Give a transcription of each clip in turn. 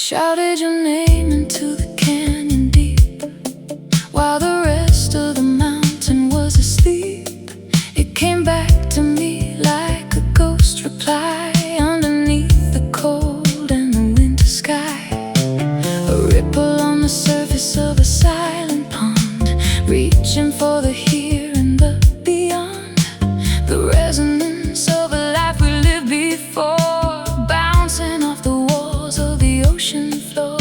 Shouted your name into the canyon deep, while the rest of the mountain was asleep. It came back to me like a ghost reply, underneath the cold and the winter sky. A ripple on the surface of a silent pond, reaching for the here and the beyond. The resonance of a life we lived before, bouncing off the walls of the ocean floor,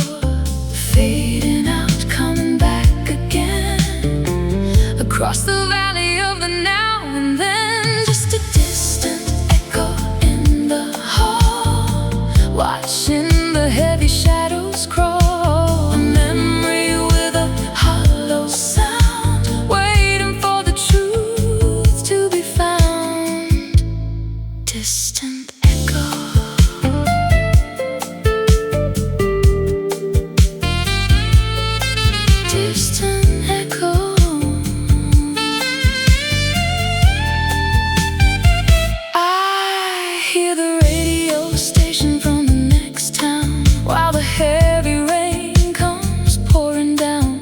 fading out, coming back again, across the valley of the now and then. Just a distant echo in the hall, watching the heavy shadows crawl. A memory with a hollow sound, waiting for the truth to be found. Distant echo. Distant echo. I hear the radio station from the next town, while the heavy rain comes pouring down.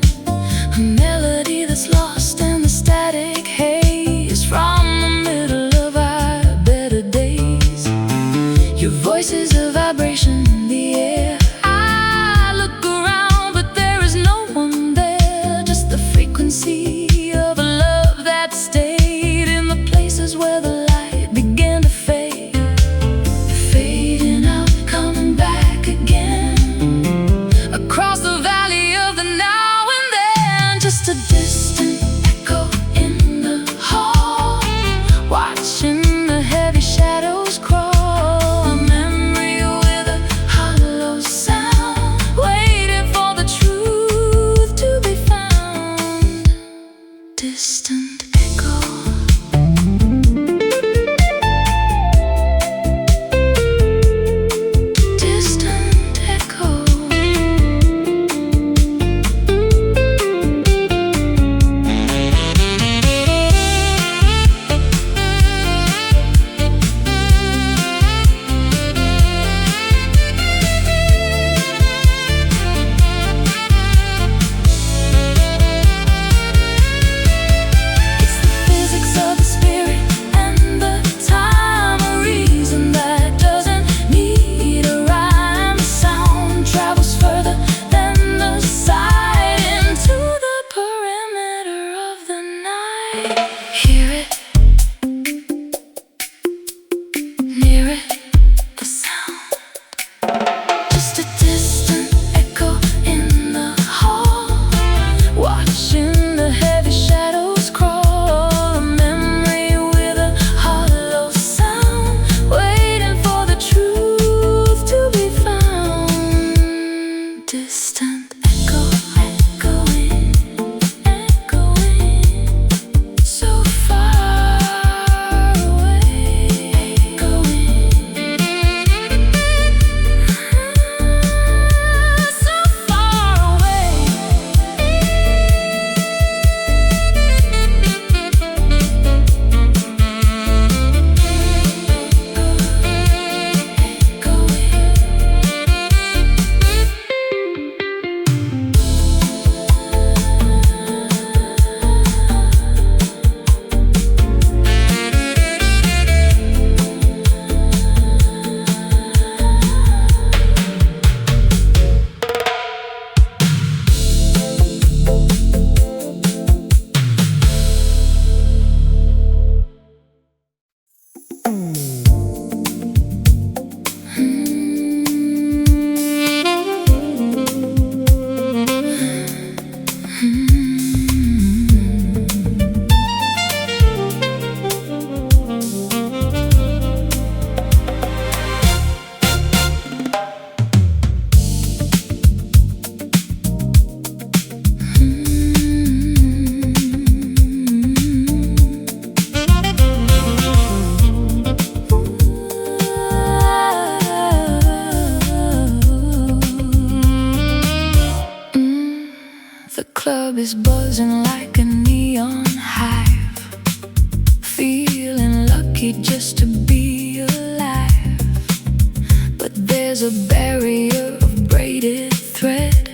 A melody that's lost in the static haze, from the middle of our better days. Your voice is a vibration in the air. I look around, but there is no one there, just the frequency of a love that stayed in the places where the light began to fade, fading out, coming back again, across the valley of the now and then. Just a distant echo in the hall, watching the heavy shadows crawl. A memory with a hollow sound, waiting for the truth to be found. Distant echo. Distant echo. It's the physics of the spirit and the time, a reason that doesn't need a rhyme. The sound travels further than the sight, into the perimeter of the night. Hear it, near it, the sound. Just a distant echo in the hall, watching the heavy shadows crawl. A memory with a hollow sound, waiting for the truth to be found. Distant echo, echoing, echoing, so far away. Echoing, so far away. club is buzzing like a neon hive, feeling lucky just to be alive. But there's a barrier of braided thread,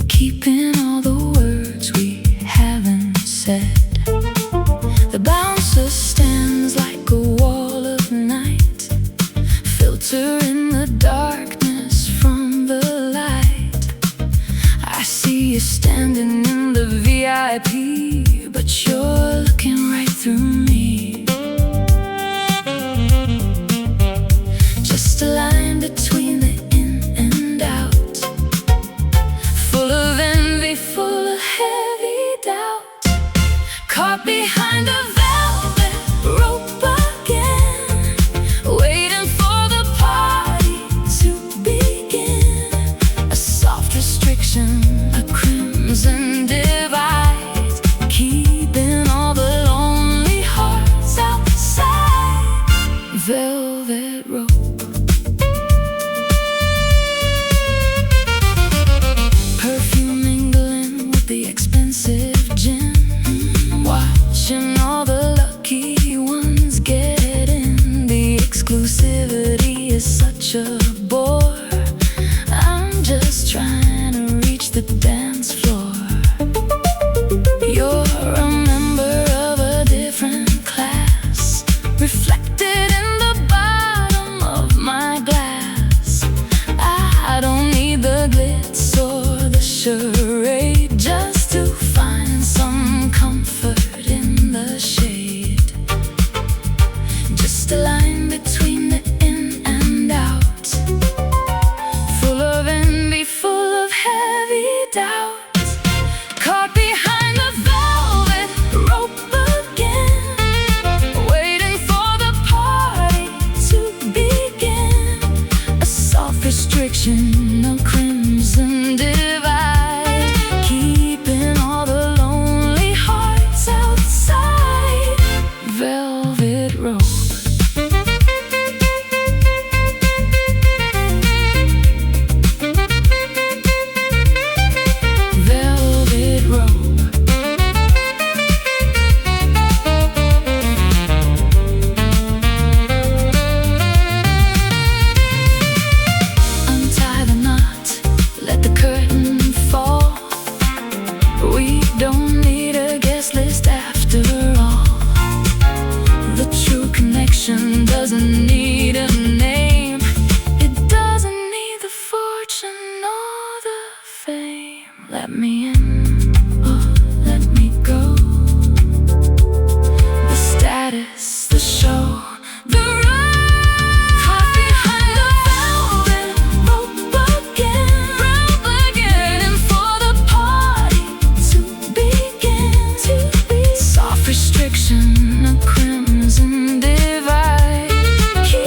keeping all the words we haven't said. The bouncer stands like a wall of night, filtering the darkness from the light. I see you standing in the VIP, but you're looking right through me. Just a line between the in and out, full of envy, full of heavy doubt. Caught behind a velvet rope again, waiting for the party to begin. A soft restriction, a crimson divide, keeping all the lonely hearts outside. Velvet rope. Perfume mingling with the expensive gin, watching all the lucky ones get in. The exclusivity is such a bore, I'm just trying to reach the dance floor. You're a member of a different class, reflected in the bottom of my glass. I don't need the glitz or the charade, just to find some comfort in the shade. Just a line between the in and out, full of envy, full of heavy doubt. Caught behind the velvet rope again, waiting for the party to begin. A soft restriction, a crimson divide, keeping all the lonely hearts outside. Velvet rope. Velvet rope. Untie the knot, let the curtain fall. We don't need a guest list after all. The true connection doesn't need a name, it doesn't need the fortune or the fame. Let me in, or let me go. The status, the show, the ride. Caught behind the velvet rope again, waiting for the party to begin. Soft restriction, a crimson divide, keeping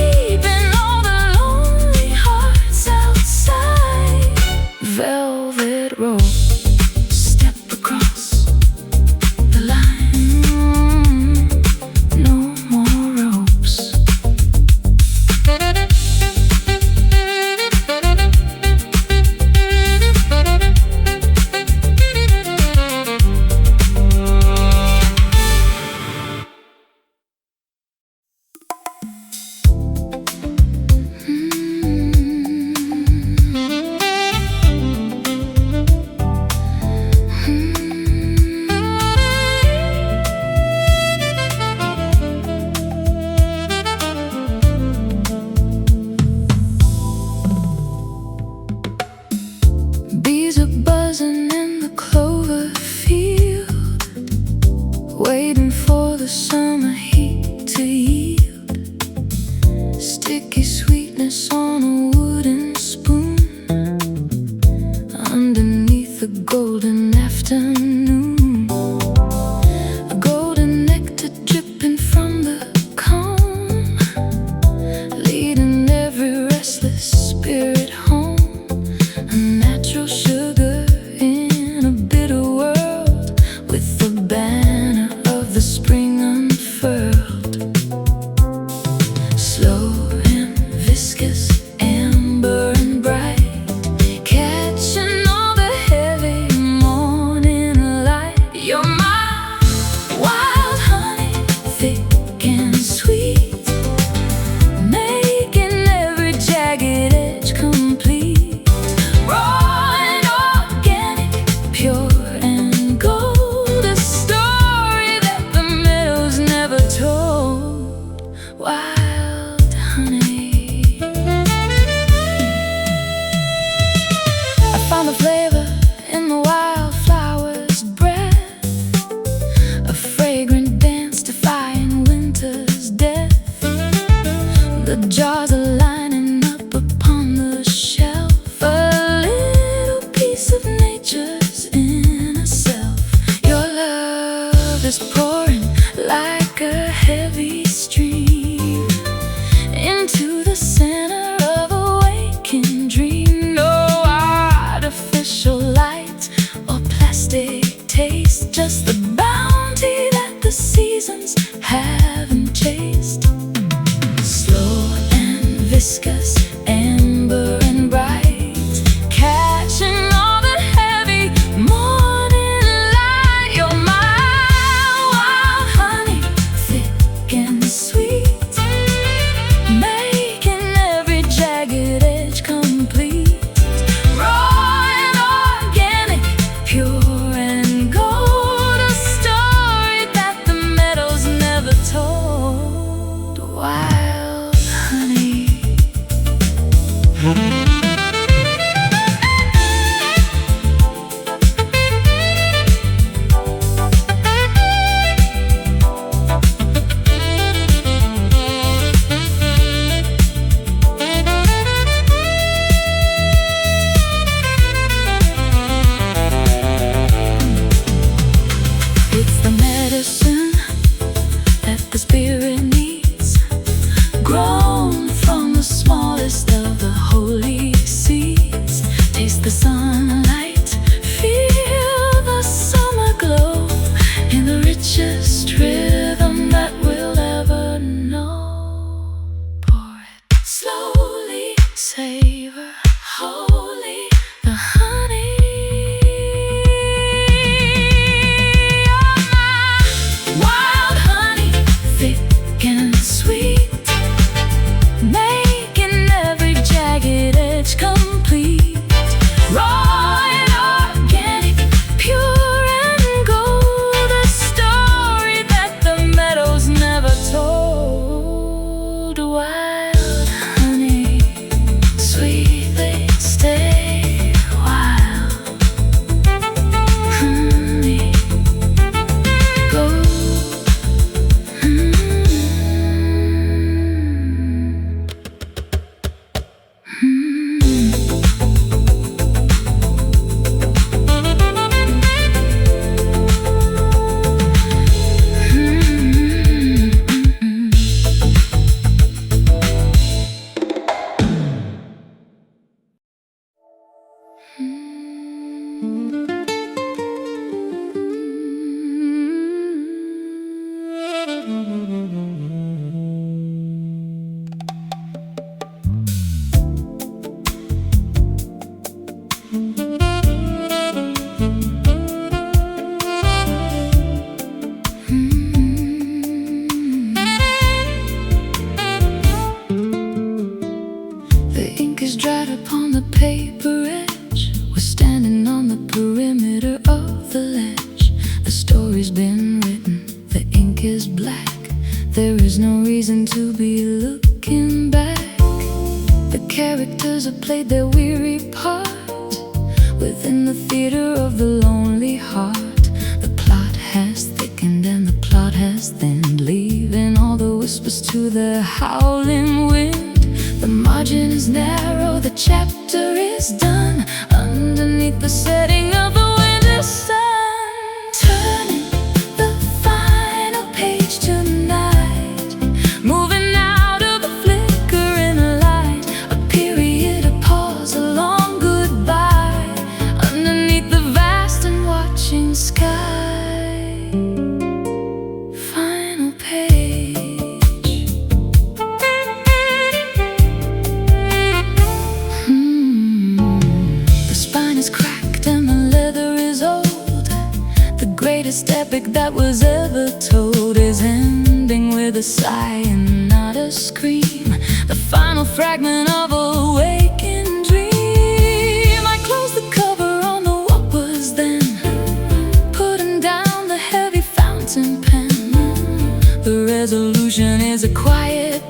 wild honey. I found the flavor in the wildflower's breath, a fragrant dance defying winter's death. The jars are lining up upon the shelf, a little piece of nature's inner self. Your love is pouring like a heavy stream into the center of a waking dream. No artificial light or plastic taste, just the bounty that the seasons haven't chased. Slow and viscous, amber and bright, catching all the heavy morning light. You're my wild honey, thick and sweet, making every jagged edge complete. Raw and organic, pure and gold, a story that the meadows never told. Wild honey. It's the medicine that the spirit needs, grown from the smallest of the holy seeds. Taste the sunlight, feel the summer glow, in the richest rhythm that we'll ever know. Pour it slowly, savor wholly the honey. Wild honey, thick and sweet, making every jagged edge complete. Raw and organic, pure and gold, a story that the meadows never told. Wild honey, sweetly stay wild honey, go. The ink is dried upon the paper edge. We're standing on the perimeter of the ledge. The story's been written, the ink is black. There is no reason to be looking back. The characters have played their weary part within the theater of the lonely heart. The plot has thickened and the plot has thinned, leaving all the whispers to the howling wind. The margin is narrow, the chapter is done, underneath the setting of the winter sun. Turning the final page tonight, moving out of the flickering light. A period, a pause, a long goodbye, underneath the vast and watching sky. Final page. The spine is cracked and the leather is old. The greatest epic that was ever told is ending with a sigh and not a scream. The final fragment of a waking dream. I close the cover on the what was then, putting down the heavy fountain pen. The resolution is a quiet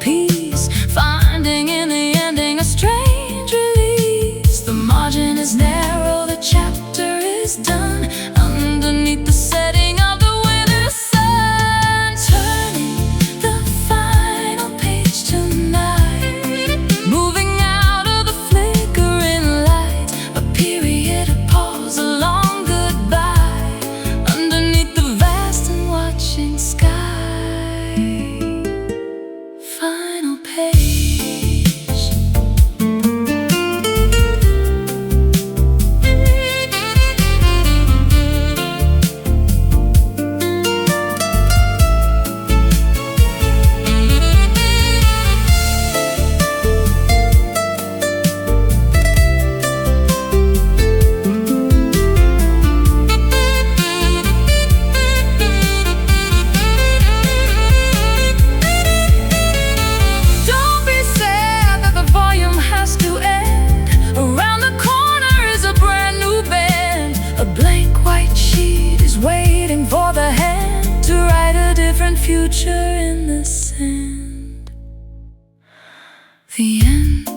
The end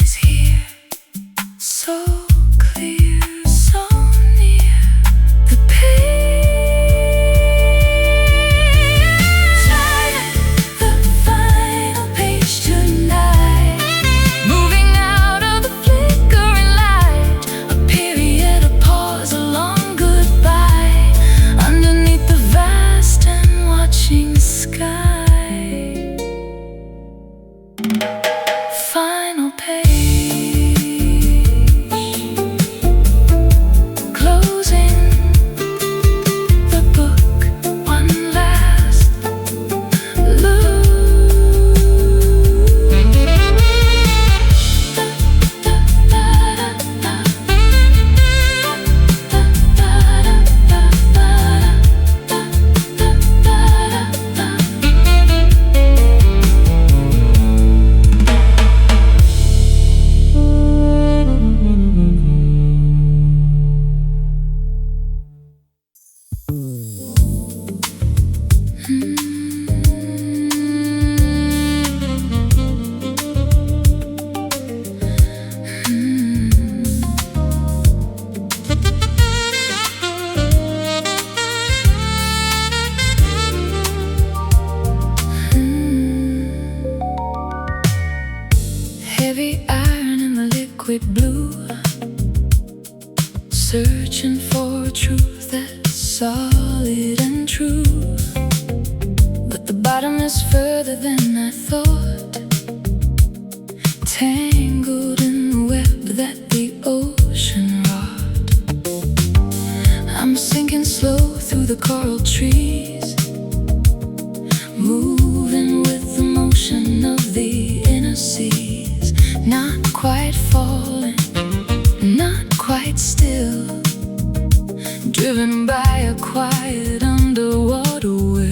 is here, so clear, so near. The page, the final page tonight. Moving out of the flickering light, a period, a pause, a long goodbye. Underneath the vast and watching sky. Final page, closing the book, one last look. Heavy iron in the liquid blue, searching for a truth that's solid and true. But the bottom is further than I thought, tangled in the web that the ocean wrought. I'm sinking slow through the coral trees, moving with the motion of the inner seas. Not quite falling, not quite still, driven by a quiet underwater will.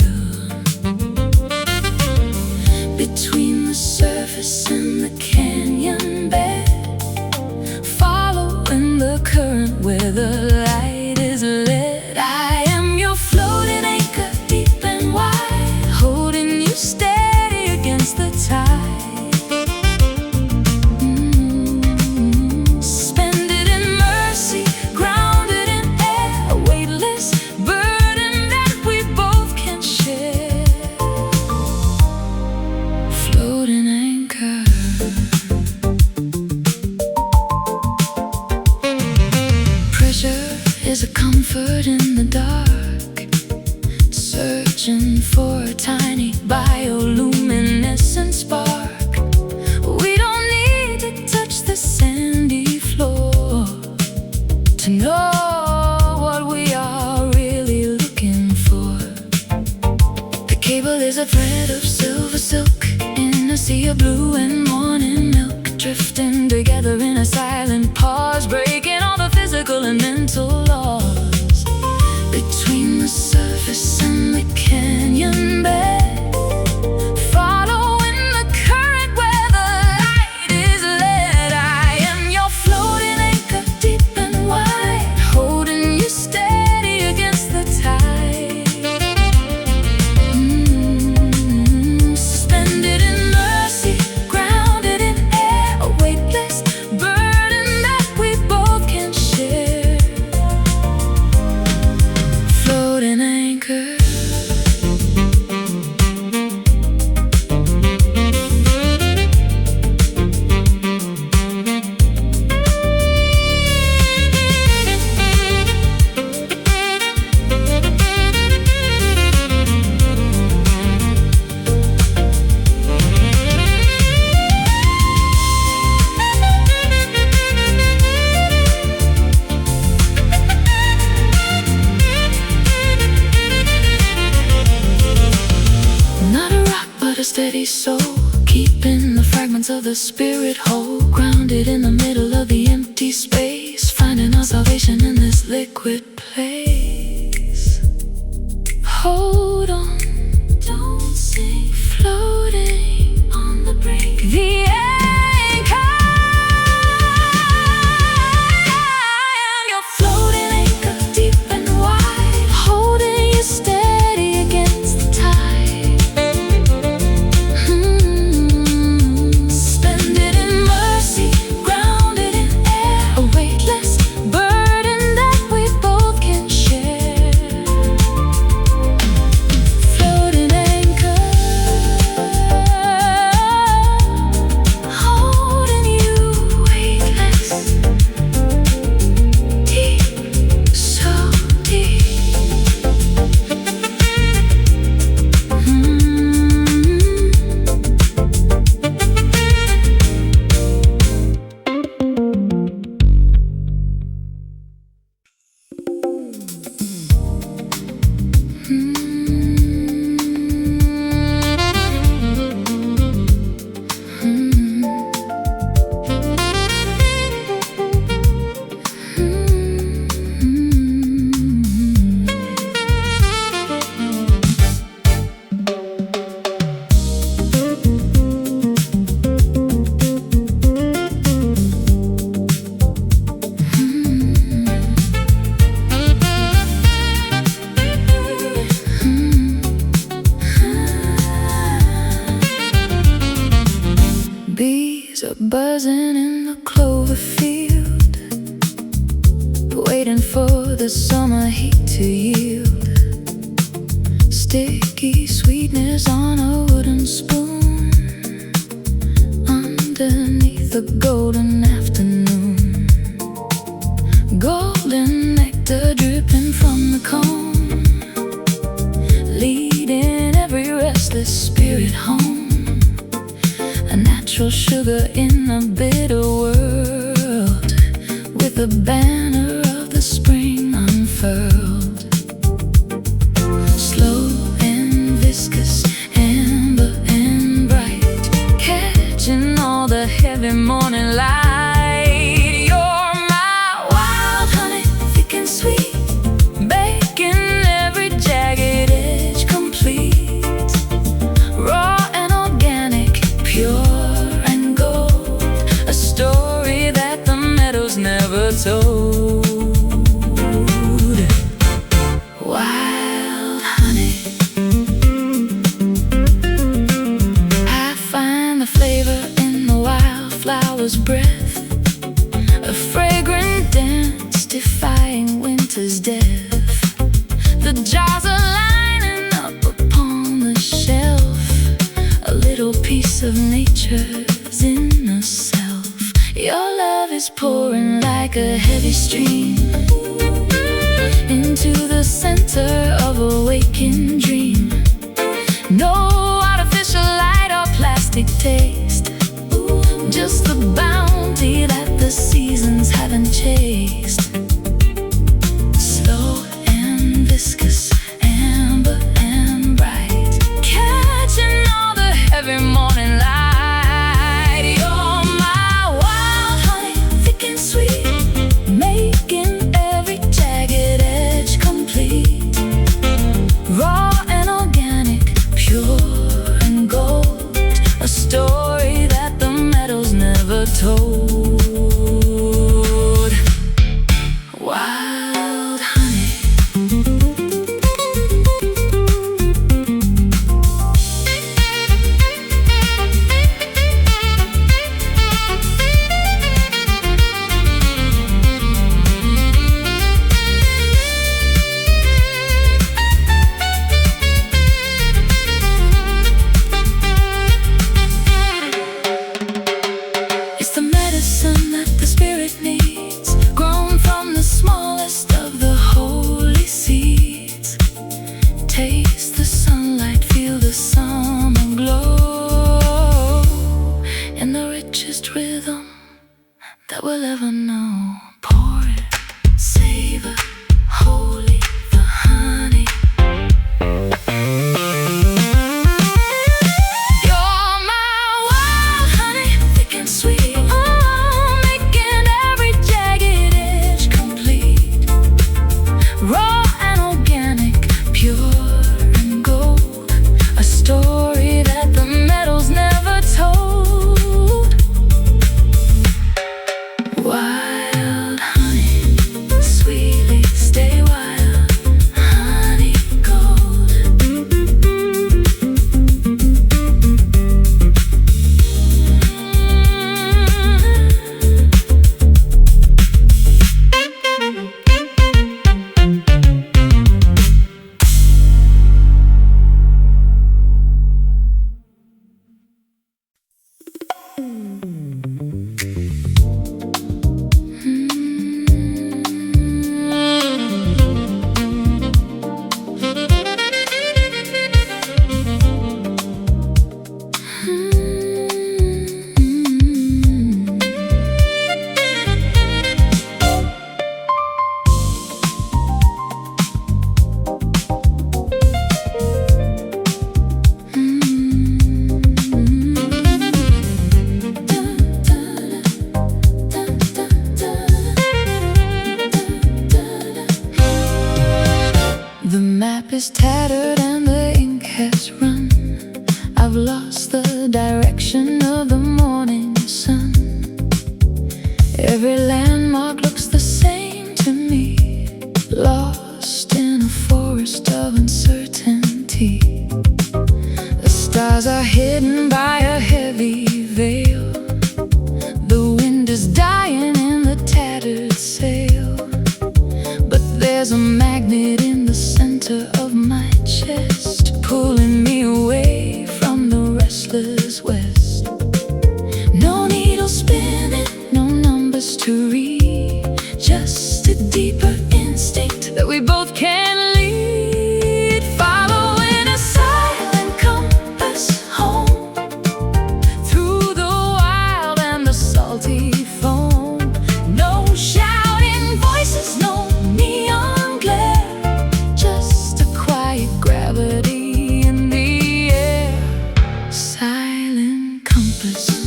Between the surface and the canyon bed, following the current where the light is led. I am your floating anchor, deep and wide, holding you steady against the tide. Is a comfort in the dark, searching for a tiny bioluminescent spark. We don't need to touch the sandy floor to know what we are really looking for. The cable is a thread of silver silk in a sea of blue and morning milk, drifting together in a silent pause, breaking all the physical and mental laws. Between the surface and the canyon bed, following the current where the light is led. I am your floating anchor, deep and wide, holding you steady against the tide. Suspended in mercy, grounded in air, a weightless burden that we both can share. Floating anchor. A steady soul, keeping the fragments of the spirit whole, grounded in the middle of the empty space, finding our salvation in this liquid place. Hold on, don't sink, floating on the brink. The anchor. I am your floating anchor, deep and wide, holding you steady against the tide. bees are buzzing in the clover field, waiting for the summer heat to yield. Sticky sweetness on a wooden spoon, underneath the golden afternoon. Golden nectar dripping from the cone, leading every restless spirit home. A natural sugar in a bitter world, with the banner of the spring unfurled. Slow and viscous, amber and bright, catching all the heavy morning light. You're my wild honey, thick and sweet, baking every jagged edge complete. Raw and organic, pure and gold, a story that the meadows never told. Wild honey, I find the flavor in the wildflower's breath, a fragrant dance defying winter's death. The jars are lining up upon the shelf, a little piece of nature's inner self. Your love is pouring like a heavy stream into the center of a waking dream. No artificial light or plastic taste, just the bounty that the seasons haven't chased. Slow and viscous, amber and bright, catching all the heavy morning light. You're my wild honey, thick and sweet, making every jagged edge complete. Raw and organic, pure and gold, a story that the meadows never told. Wild honey. It's the medicine that the spirit needs, grown from the smallest of the holy seeds. Taste the sunlight, feel the summer glow, in the richest rhythm that we'll ever know. Pour it, savor, holy, the honey. You're my wild honey, thick and sweet, oh, making every jagged edge complete. Raw and organic, pure and gold, a story that the meadows never told. Wild honey, sweetly stay wild, honey gold. The map is tattered and the ink has run. I've lost the direction of the morning sun. Every landmark looks the same to me, lost in a forest of uncertainty. The stars are hidden by a heavy veil, twist. No needle spinning, no numbers to read, just a deeper instinct that we both can lead. Following a silent compass home, through the wild and the salty foam. No shouting voices, no neon glare, just a quiet gravity in the air. Silent compass.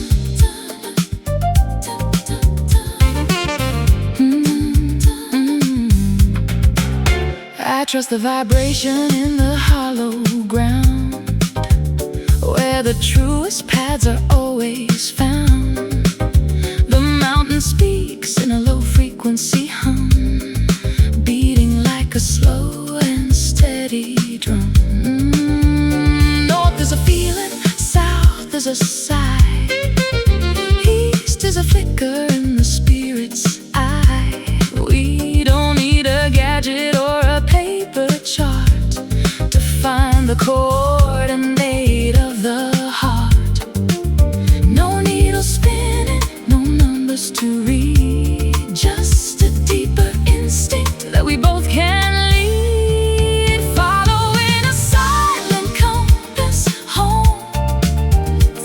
I trust the vibration in the hollow ground, where the truest paths are always found. The mountain speaks in a low frequency hum, beating like a slow and steady drum. North is a feeling, south is a sigh, east is a flicker in the spirit's eye. We don't need a gadget or a paper chart to find the coordinate of the heart. No needle spinning, no numbers to read, just a deeper instinct that we both can lead. Following a silent compass home,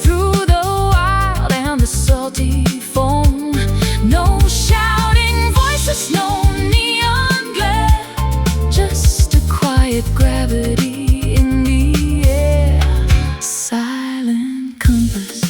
through the wild and the salty foam. No shouting voices, no neon glare, just a quiet gravity in the air. Silent compass.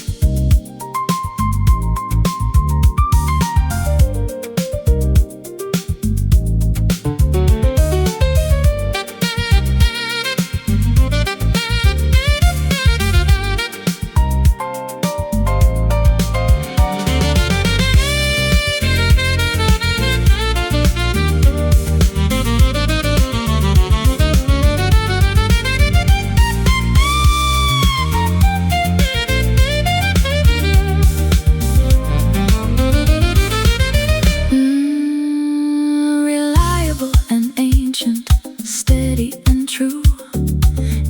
Reliable and ancient, steady and true,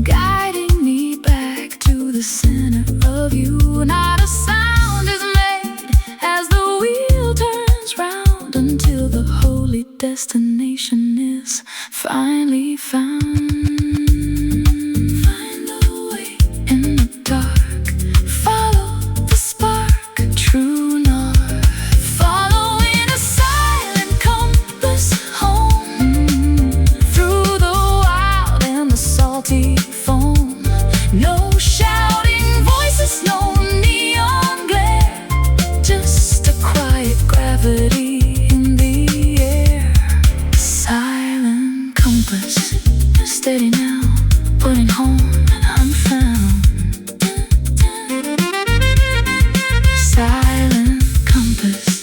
guiding me back to the center of you. Not a sound is made as the wheel turns round, until the holy destination is finally found. Find the way in the dark, follow the spark, true north. Following a silent compass home, through the wild and the salty foam. No shouting voices, no neon glare, just a quiet gravity in the air. Silent compass, steady now, putting home and unfound. Silent compass.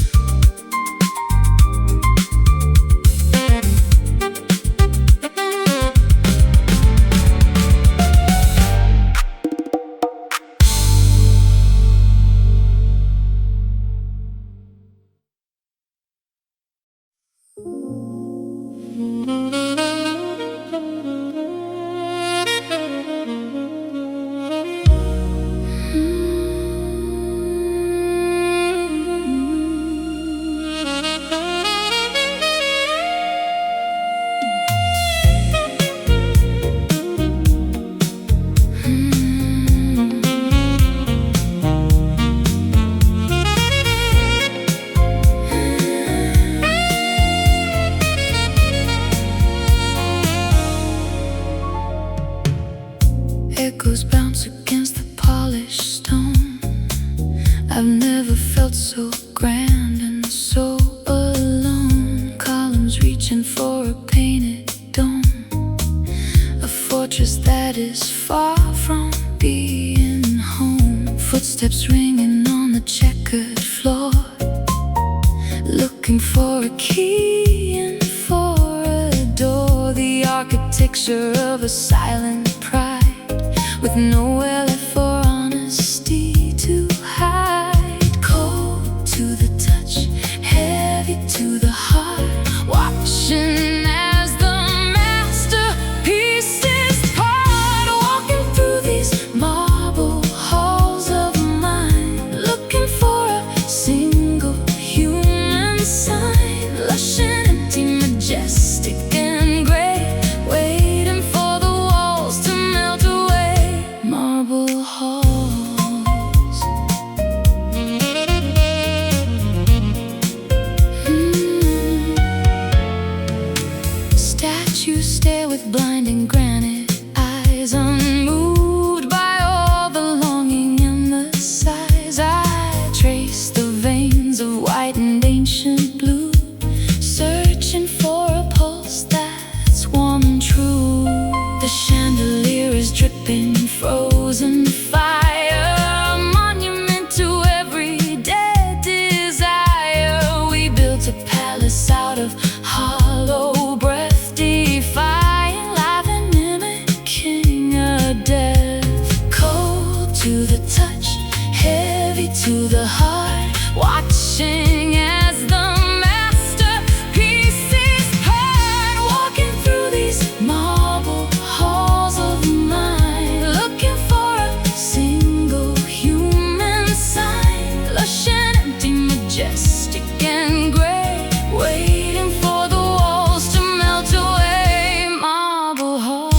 Echoes bounce against the polished stone. I've never felt so grand and so alone. Columns reaching for a painted dome, a fortress that is far from being home. Footsteps ringing on the checkered floor, looking for a key and for a door. The architecture of a silent pride, with nowhere left for honesty to hide. Cold to the touch, heavy to the heart, watching as the masterpieces part. Walking through these marble halls of to the heart, watching as the masterpieces part, walking through these marble halls of mine, looking for a single human sign, lush and empty, majestic and gray, waiting for the walls to melt away. Marble halls.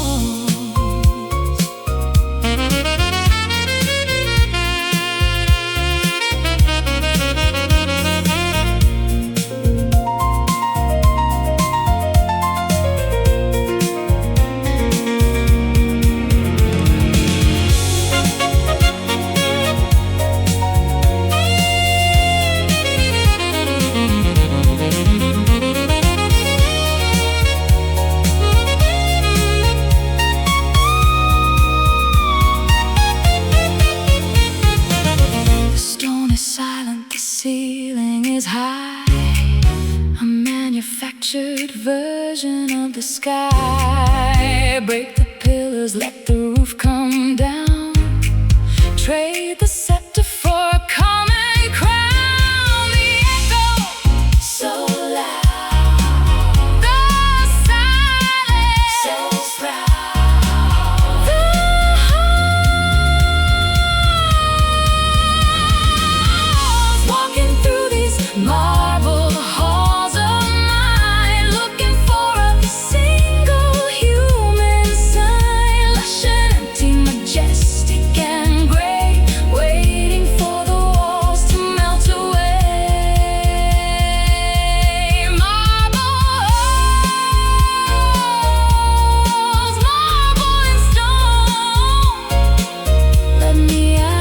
Silent, the ceiling is high, a manufactured version of the sky. Break the pillars, let the roof come down, trade the scepter for a common crown. The echo so loud, the silence so proud, the walking through these marble halls of mine, looking for a single human sign, lush and empty, majestic and gray, waiting for the walls to melt away. Marble halls, marble and stone, let me out.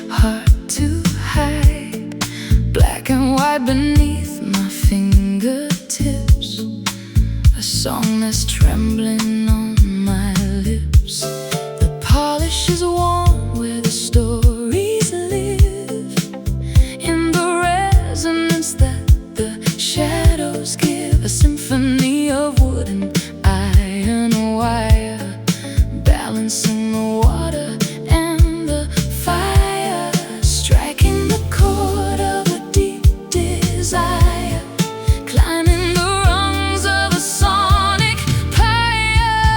Heart to hide, black and white beneath my fingertips, a song that's trembling on my lips. The polish is worn where the stories live, in the resonance that the shadows give, a symphony of wood and iron wire, balancing the water and the fire, striking the chord of a deep desire, climbing the rungs of a sonic pyre.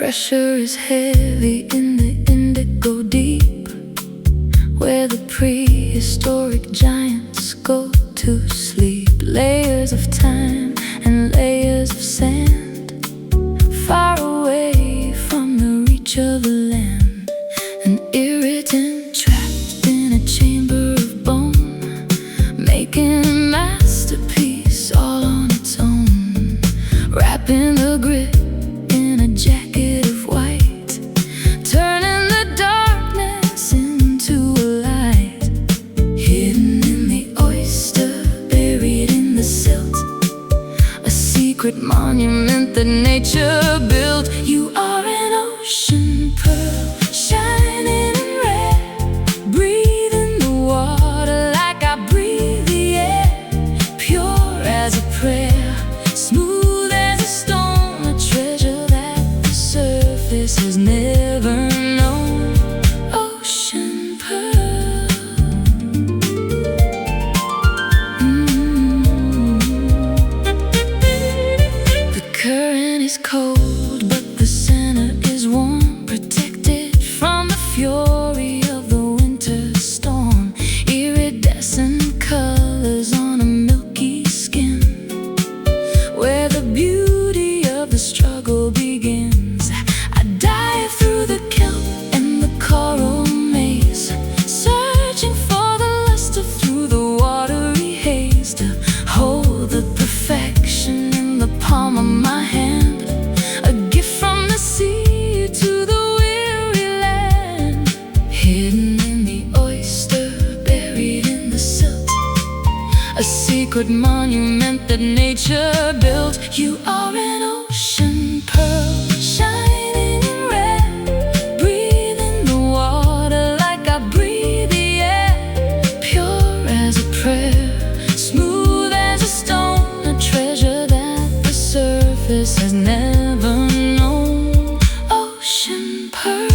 Pressure is heavy in the indigo deep, where the prehistoric giants go to sleep. Layers of time and layers of sand, far away from the reach of the land. An irritant trapped in a chamber of bone, making a masterpiece all on its own. Wrapping the grit in a jacket of white, turning the darkness into a light. Hidden in the oyster, buried in the silt, a secret monument that nature built. You are an ocean pearl, shining and red. Breathe in the water like I breathe the air. Pure as a prayer, smooth as a stone, a treasure that the surface has never known. Ocean pearl. The current is cold, but the center is warm, protected from the fury of the winter storm. Iridescent colors on a milky skin, where the beauty of the struggle begins. I dive through the kelp and the coral maze, searching for the luster through the watery haze, to hold the perfection in the palm of my hand, a gift from the sea to the weary land. Hidden in the oyster, buried in the silt, a secret monument that nature built. You are an ocean pearl, shining and red. Breathe in the water like I breathe the air. Pure as a prayer, smooth as a stone, a treasure that the surface has never known. Ocean pearl.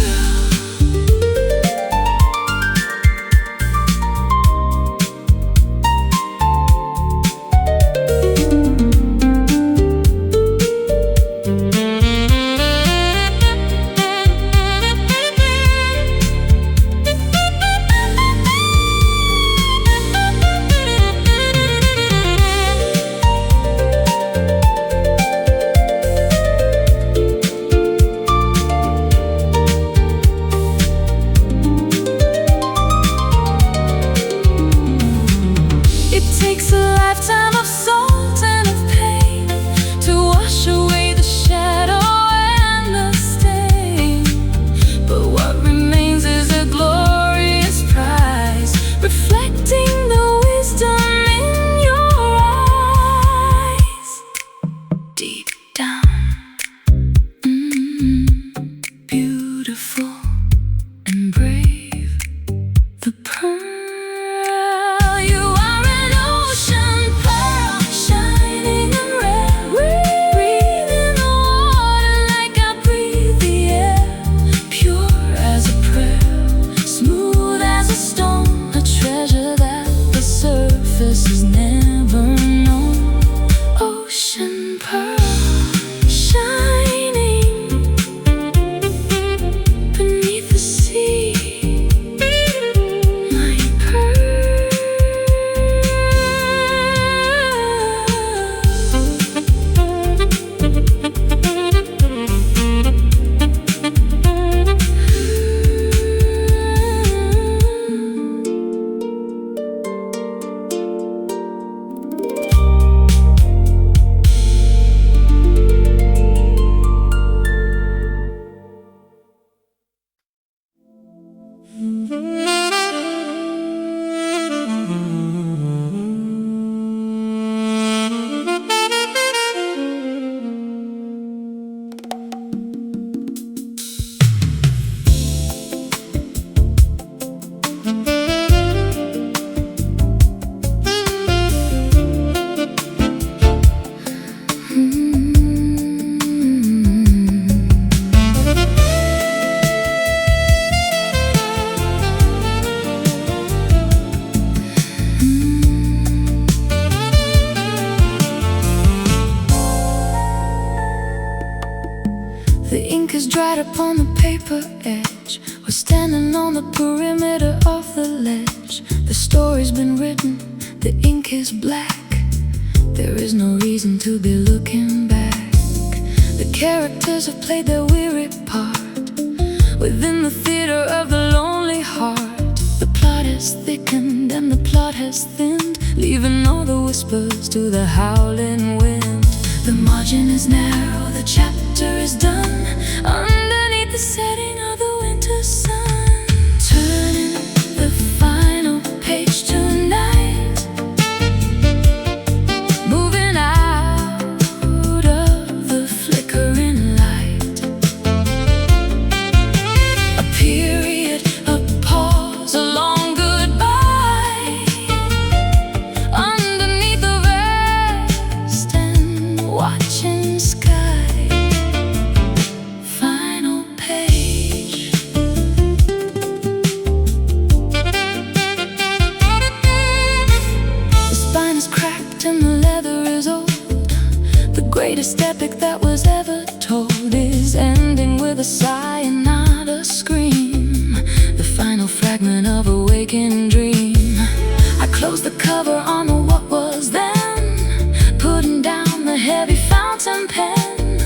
It takes a lifetime of salt and of pain to wash away the shadow and the stain. But what remains is a glorious prize, reflecting the wisdom in your eyes. Deep down, beautiful and brave, the pearl. You are an ocean pearl, shining and red. Breathe in the water like I breathe the air. Pure as a prayer, smooth as a stone, a treasure that the surface has never known. Ocean pearl, shining beneath the sea. My pearl. ink is dried upon the paper edge. We're standing on the perimeter of the ledge. The story's been written, the ink is black. There is no reason to be looking back. The characters have played their weary part within the theater of the lonely heart. The plot has thickened and the plot has thinned, leaving all the whispers to the howling wind. The margin is narrow, the chapter is done, underneath the setting of the winter sun. Turning the final page tonight, moving out of the flickering light. A period, a pause, a long goodbye, underneath the vast and watching sky. Final page. The spine is cracked and the leather is old. The greatest epic that was ever told is ending with a sigh and not a scream. The final fragment of a waking dream. I closed the cover on the what was then, putting down the heavy fountain pen.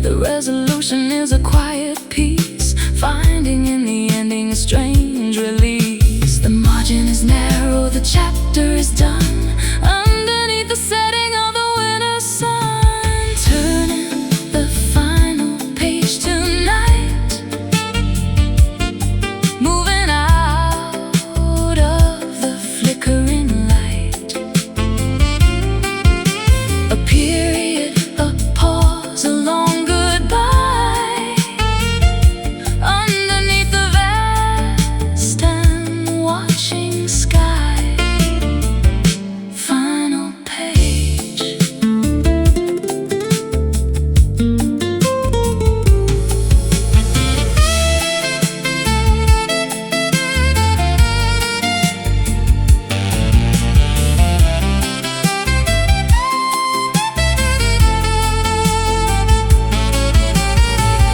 The resolution is a quiet peace, finding in the ending a strange release. The margin is narrow, the chapter is done, underneath the setting of the winter sun. Turning the final page tonight, moving out of the flickering light. A period, a pause, a long goodbye, underneath the vast and watching sky. Final page.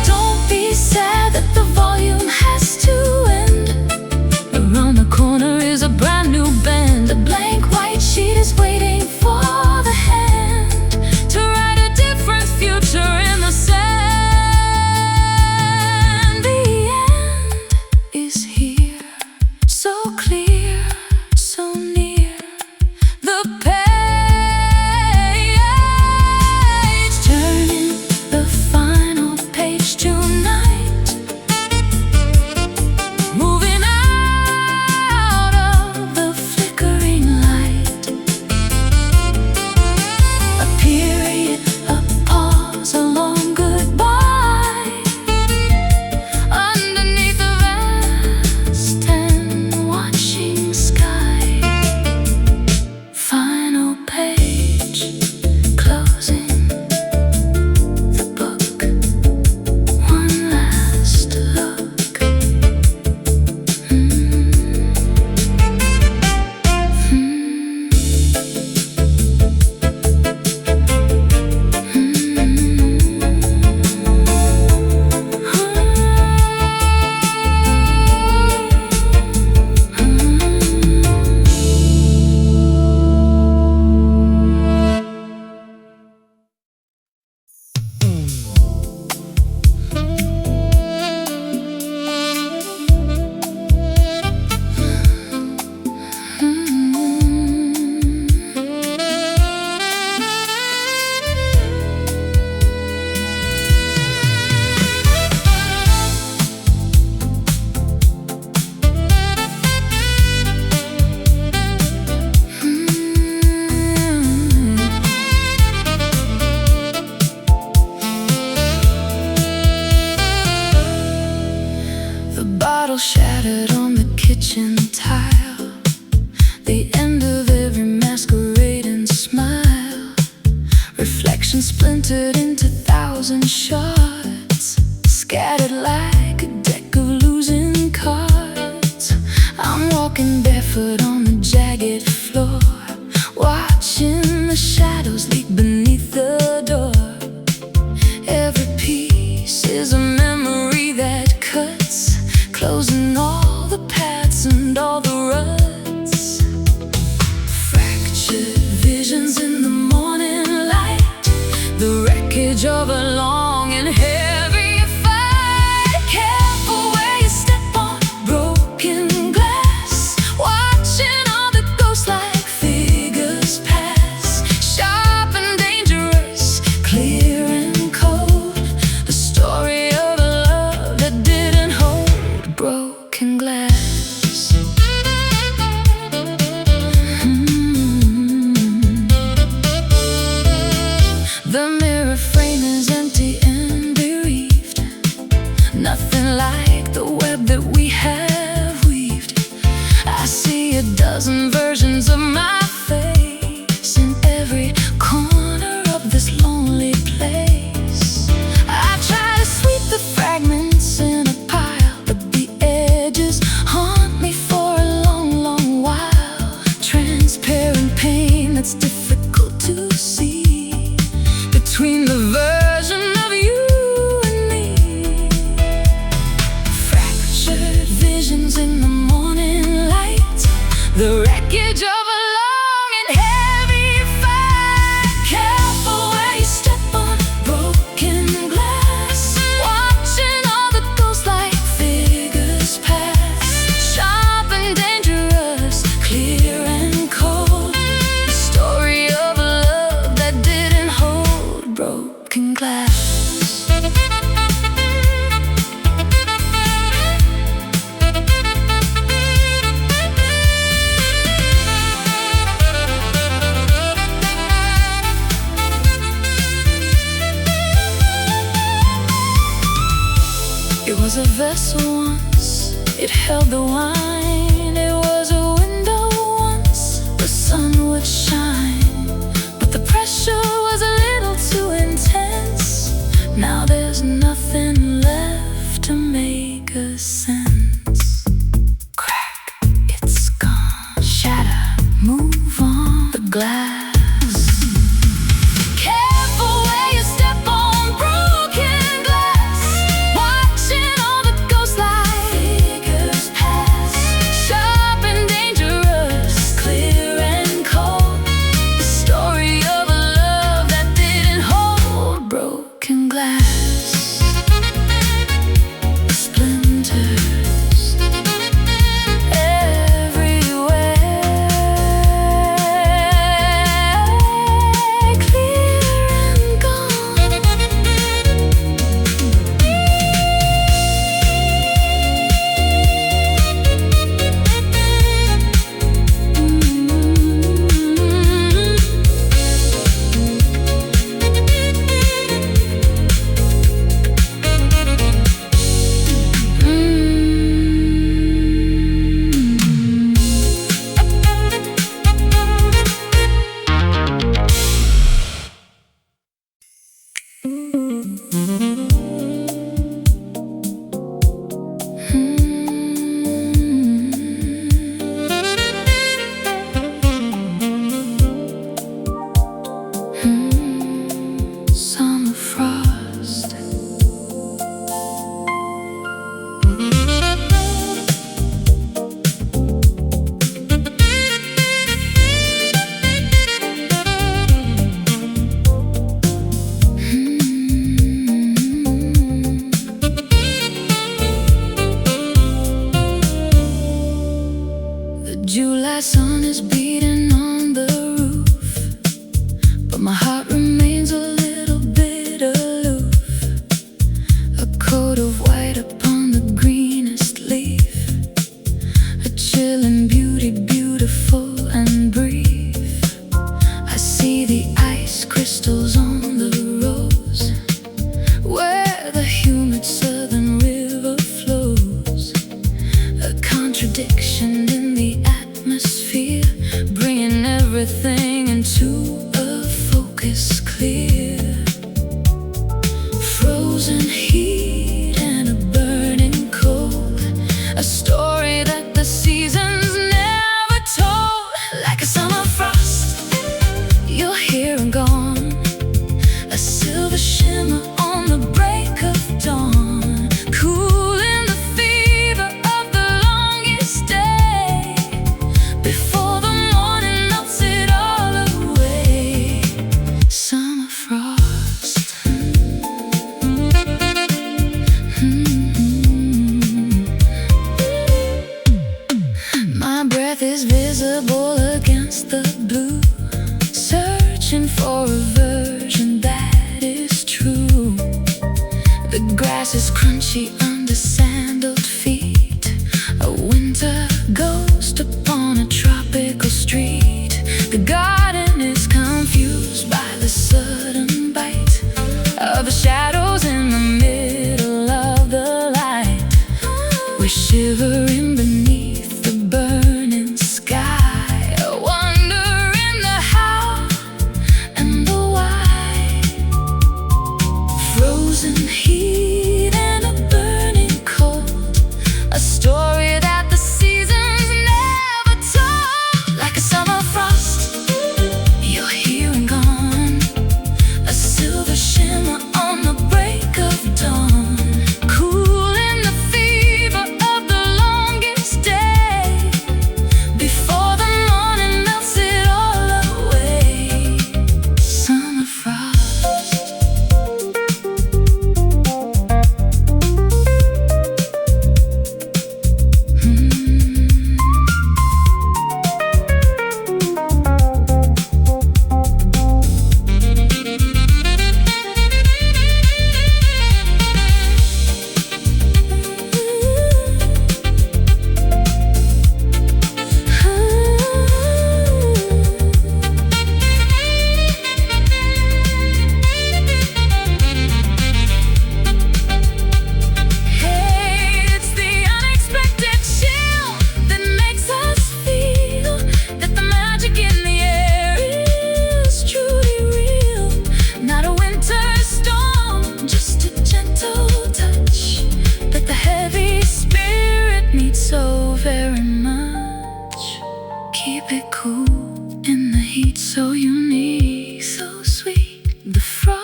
Don't be sad that the volume has to end. Around the corner is a brand new bend. A blank white sheet is waiting for the hand to write a different future in the sand. The end is here, so clear, so near. The page, turning the final page tonight, moving out of the flickering light. A period, a pause, a long goodbye, underneath the vast and watching sky. Final page, closing the book. One last look. The bottle shattered on the kitchen tile, the end of every masquerading smile. Reflection splintered into thousand shards, scattered like a deck of losing cards. I'm walking barefoot on the jagged floor, watching the shadows leak beneath the door. Every piece is a memory that's difficult to see between the version of you and me. Fractured visions in the morning light, the wreckage of a long and heavy fight. Careful where you step on broken glass, watching all the ghost-like figures pass. Sharp and dangerous, clear and cold, the story of a love that didn't hold broken glass. It was a vessel once, it held the wine. It was a window once, the sun would shine. But the pressure was a little too intense. Now there's nothing left to make a sense. Crack, it's gone. Shatter, move on the glass. July sun is beating on the roof, but my heart remains a little bit aloof. A coat of white upon the greenest leaf, a chill in beauty, beautiful and brief. I see the ice crystals on the rose, where the humid southern river flows. A contradiction in the atmosphere, bringing everything into a focus clear. Frozen heat and a burning cold, a story that the seasons never told. Like a summer frost, you're here and gone, a silver shimmer on the break of dawn, cooling the fever of the longest day, before the morning melts it all away. Summer frost. My breath is visible against the blue, searching for a version that is true. The grass is crunchy under sandaled feet, a winter ghost upon a tropical street. The garden is confused by the sudden bite of the shadows in the middle of the light. We're shivering beneath the burning sky, wondering the how and the why. Frozen heat and a burning cold, a story that the seasons never told. Like a summer frost, So unique, so sweet. The frost,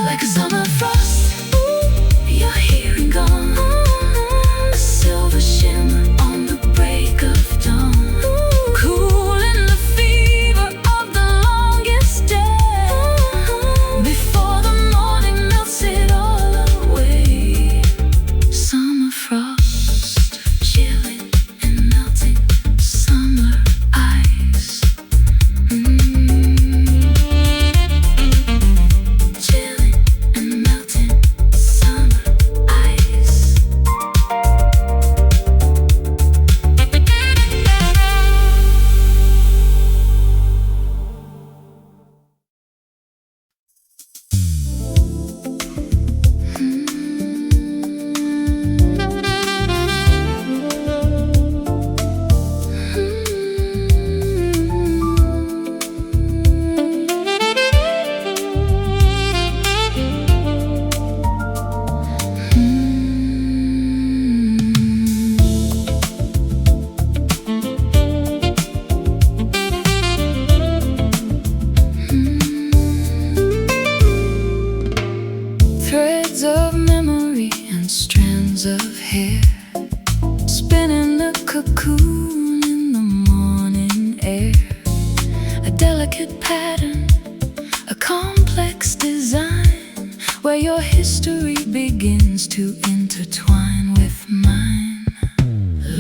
like a summer frost. Ooh, you're here and gone. A silver shimmer on the break of dawn. Ooh, cooling the fever of the longest day. Before the morning melts it all away. Summer frost, chilling and melting. Summer ice. Chilling and melting. Summer ice. Threads of memory and strands of hair, spinning a cocoon in the morning air. A delicate pattern, a complex design, where your history begins to intertwine with mine.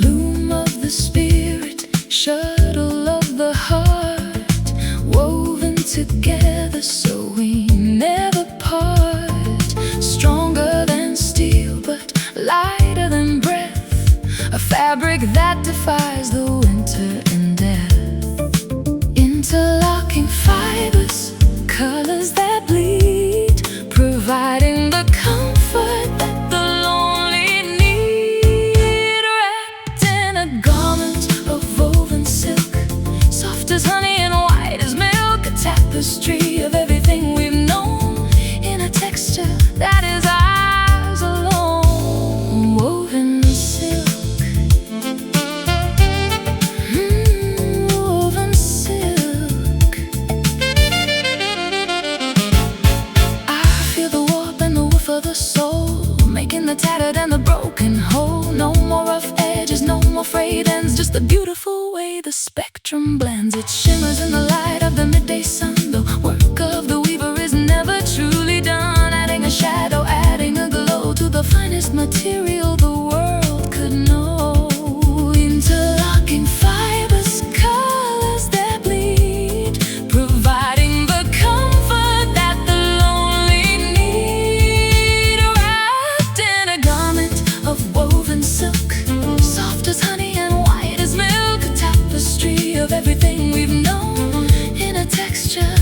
Loom of the spirit, shuttle of the heart, woven together so we never part. Stronger than steel, but lighter than breath. A fabric that defies the winter and death. Interlocking fibers, colors that bleed, providing the comfort that the lonely need. Wrapped in a garment of woven silk, soft as honey and white as milk. A tapestry of everything we've known, in a texture that is ours alone. Woven silk, woven silk. I feel the warp and the woof of the soul, making the tattered and the broken whole. No more rough edges, no more frayed ends, just the beautiful way the spectrum blends. It shimmers in the light of the midday sun. The work of the weaver is never truly done, adding a shadow, adding a glow to the finest material the world could know. Interlocking fibers, colors that bleed, providing the comfort that the lonely need. Wrapped in a garment of woven silk, soft as honey and white as milk. A tapestry of everything we've known, in a texture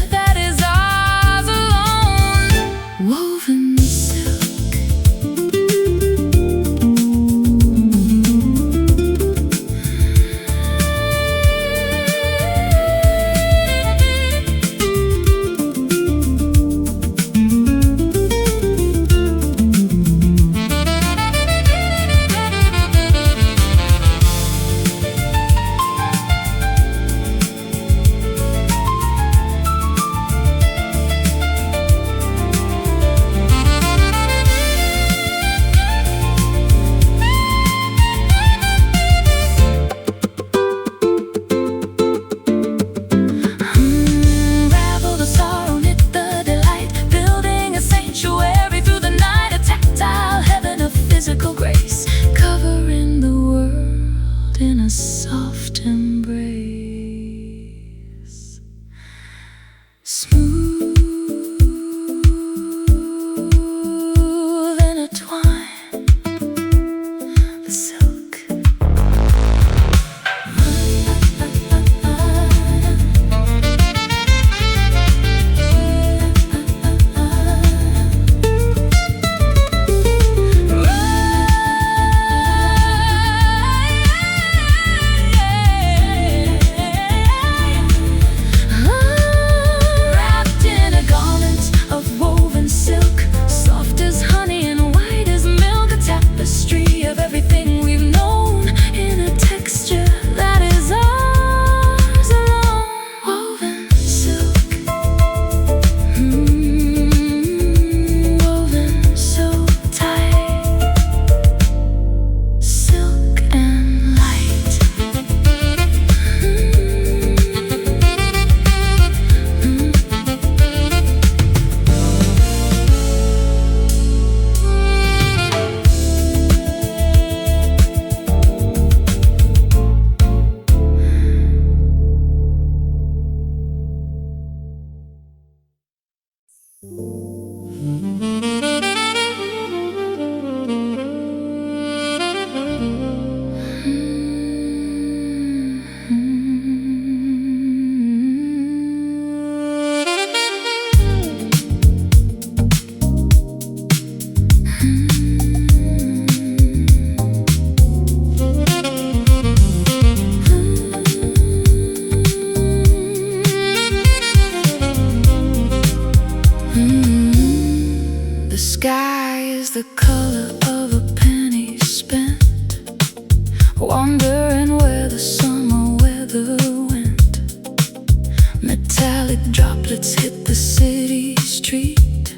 Metallic droplets hit the city street,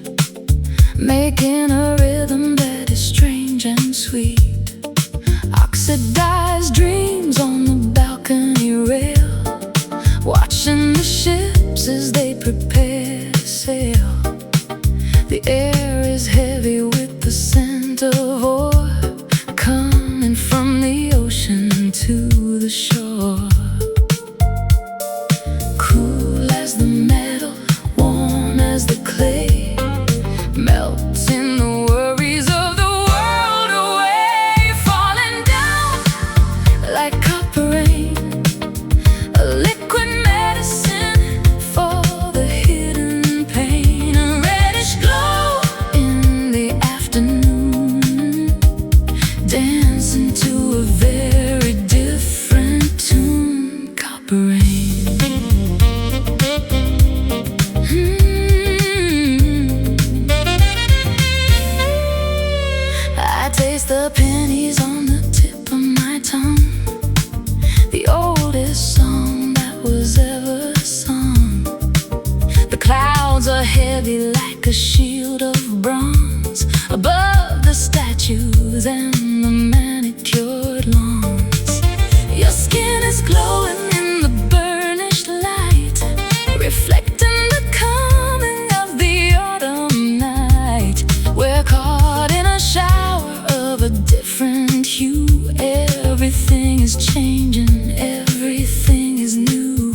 making a rhythm that is strange and sweet. Oxidized dreams on the balcony rail, watching the ships as they prepare to sail. The air is heavy with the scent of ore, coming from the ocean to the shore. Cool as the metal, warm as the clay, melting the worries of the world away. Falling down like copper rain, a liquid medicine for the hidden pain. A reddish glow in the afternoon, dancing to a very different tune. Copper rain. I taste the pennies on the tip of my tongue, the oldest song that was ever sung. The clouds are heavy like a shield of bronze above the statues and the manicured lawns. Your skin is glowing in the burnished light, reflecting the coming of the autumn night. We're caught in a shower of a different hue. Everything is changing, everything is new.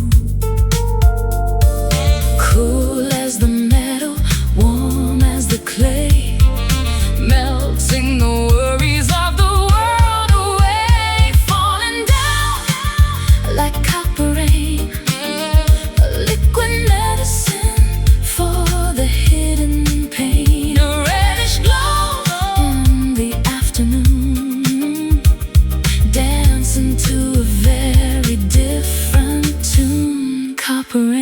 Cool as the metal, warm as the clay, melting the worries of the world away. Falling down like copper rain, a liquid medicine for the hidden pain. A reddish glow in the afternoon, dancing to a very different tune. Copper rain.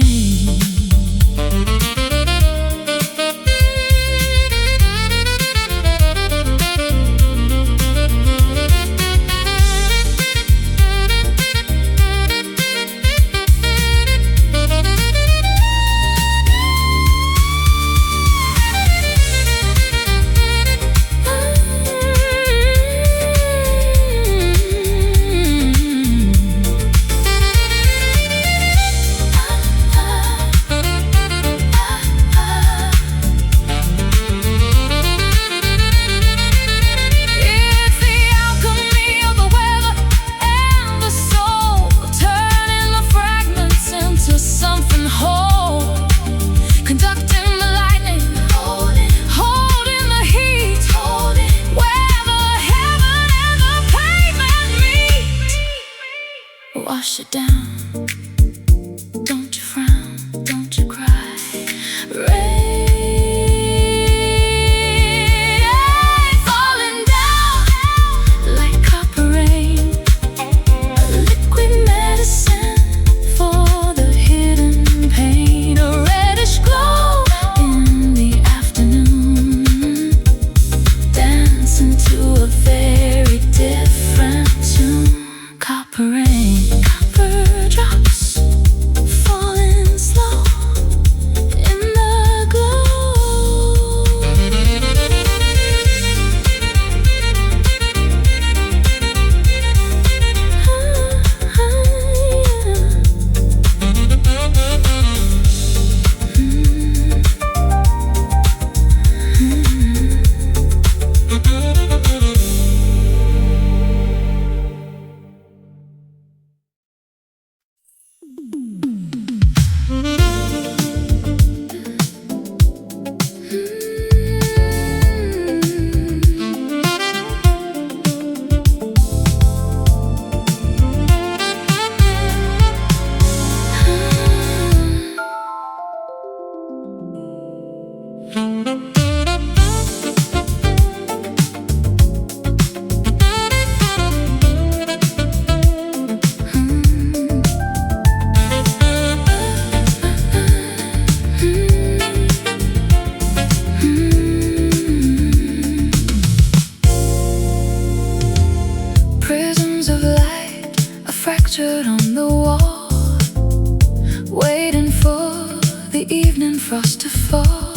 the evening frost to fall.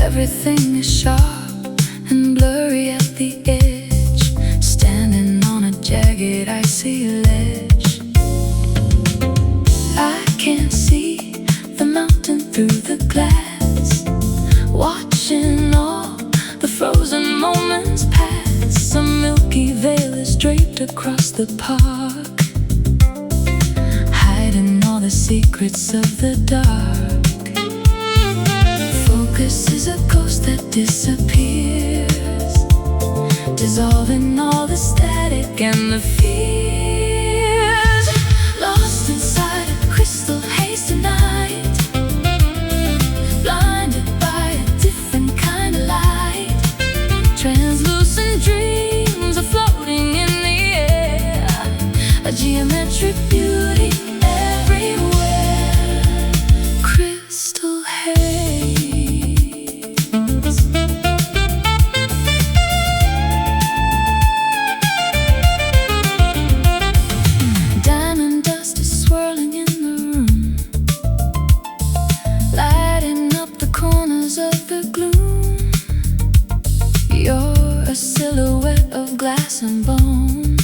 Everything is sharp and blurry at the edge, standing on a jagged icy ledge. I can't see the mountain through the glass, watching all the frozen moments pass. A milky veil is draped across the park, hiding all the secrets of the dark. Focus is a ghost that disappears, dissolving all the static and the fears. Lost inside a crystal haze tonight, blinded by a different kind of light. Translucent dreams are floating in the air, a geometric beauty everywhere. Crystal haze. Diamond dust is swirling in the room, lighting up the corners of the gloom. You're a silhouette of glass and bone,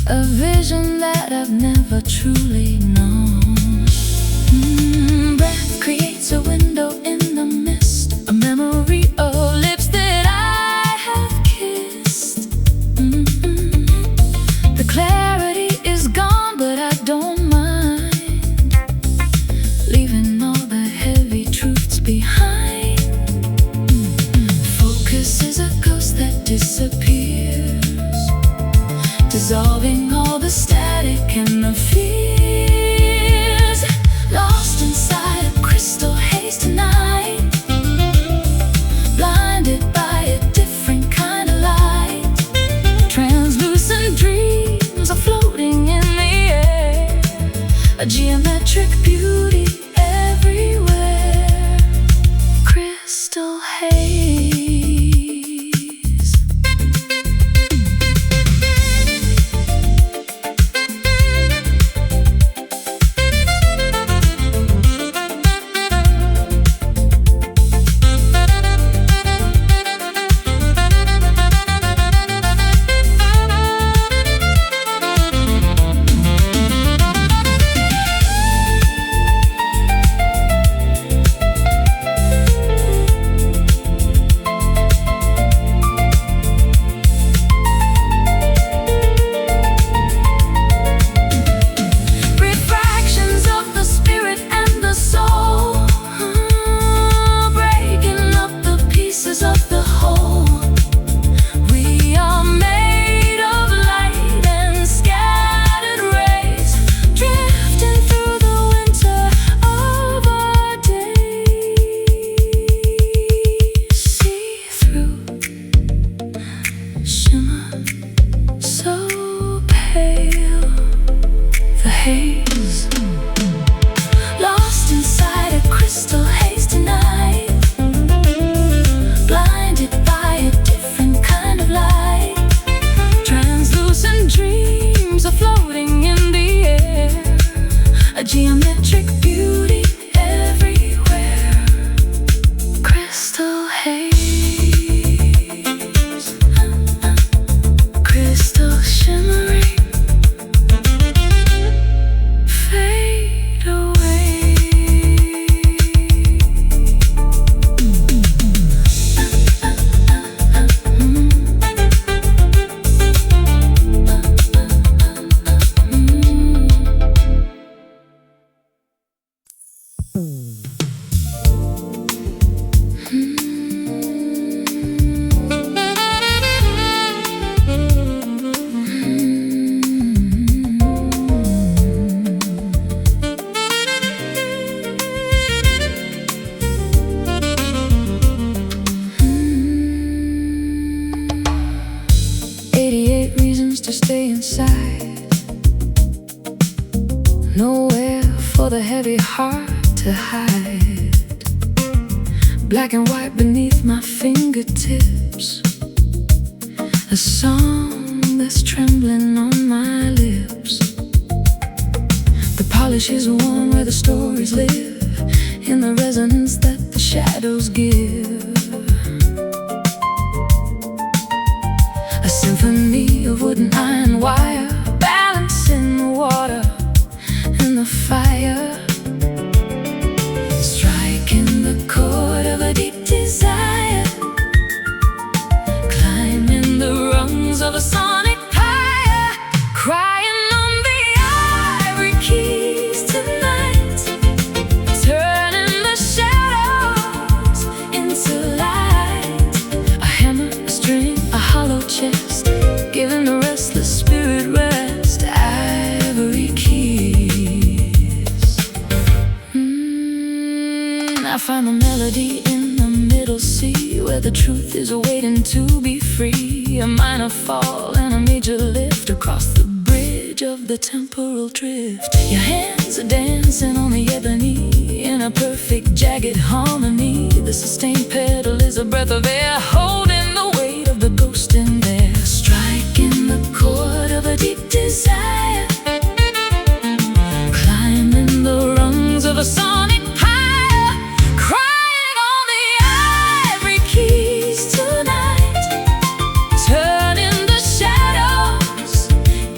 a vision that I've never truly known. Breath creates a window in the mist, a memory of lips that I have kissed. The clarity is gone, but I don't mind, leaving all the heavy truths behind. Focus is a ghost that disappears, dissolving all the static and the fears. Lost inside a crystal haze tonight, blinded by a different kind of light. Translucent dreams are floating in the air, a geometric beauty everywhere. Crystal haze. Lost inside a crystal haze tonight, blinded by a different kind of light. Translucent dreams are floating in the air, a geometric beauty everywhere. Crystal haze, crystal shimmering. To stay inside, nowhere for the heavy heart to hide. Black and white beneath my fingertips, a song that's trembling on my lips. The polish is worn where the stories live, shadows give. A symphony of wood and iron wire, balancing the water and the fire, striking the chord of a deep desire, climbing the rungs of a sonic pyre, crying on the ivory keys tonight, turning the shadows into light. A hammer, a string, a hollow chest, giving the restless spirit rest. Ivory keys. I find the melody in the middle sea, where the truth is waiting to be free. A minor fall and a major lift across the bridge of the temporal drift. Your hands are dancing on the ebony in a perfect jagged harmony. The sustained pedal is a breath of air, holding the weight of the ghost in there, striking the chord of a deep desire, climbing the rungs of a sonic pyre, crying on the ivory keys tonight, turning the shadows